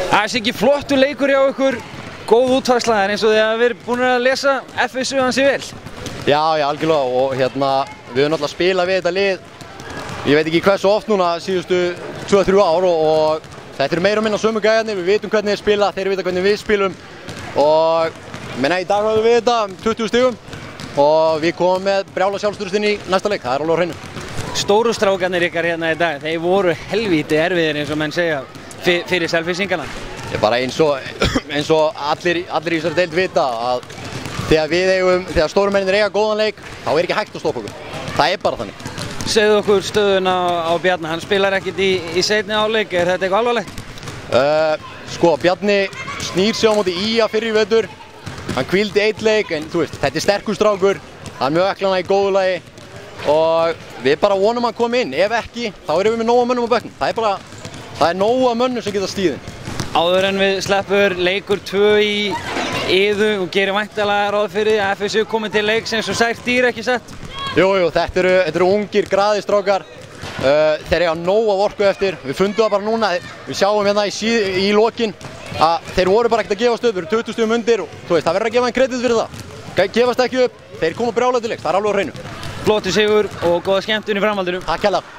Það er ekki flottur leikur hjá ykkur, góð útfærsla eins og þið hafa verið búin að lesa FSU ansi vel. Já, algjörlega og við höfum náttúrulega spilað við þetta lið, ég veit ekki hversu oft núna síðustu 2-3 ár og þetta eru meira og minna sömu gæjarnir, við vitum hvernig þeir spila, þeir vita hvernig við spilum og í dag höfum við þetta 20 stigum og við komum með brjála sjálfstöðust inn í næsta leik, það er alveg á hreinu. Stóru strákarnir ykkar hérna í dag, þeir voru helvíti erfiðir eins og menn segja fyrir Selfyssingana. Bara eins og allir í þessari deild vita að þegar stórumennir eiga góðan leik, þá er ekki hægt að stoppa okkur. Það er bara þannig. Segðu okkur stöðuna á Bjarna, hann spilar ekkert í seinni hálfleik, er þetta eitthvað alvarlegt? Sko, Bjarni snýr sig á móti IA fyrir í vetur, hann hvíldi einn leik en þú veist, þetta er sterkur strákur, hann er mjög ökklana í góðu lagi og við bara vonum að hann komi inn, ef ekki, þá erum við með nóga mönnum á bekknum. Það er nóga mönnum sem geta stíðin. Áður en við sleppur leikur 2 í Iðu og gerir væntanlega ráð fyrir að FSU komi til leiks eins og sært dýr, ekki satt? Jú, þetta eru ungir, graðir strákar. Þeir eiga nóg af orku eftir. Við fundum það bara núna, við sjáum hérna í lokin að þeir voru bara ekkert að gefast upp, við erum 20 stigum undir og þú veist, það verður að gefa þeim kredit fyrir það. Gefast ekki upp, þeir koma brjálægt til leiks, það er alveg á hreinu. Flottur sigur og góða skemmtun í framhaldinu. Takk hérlega.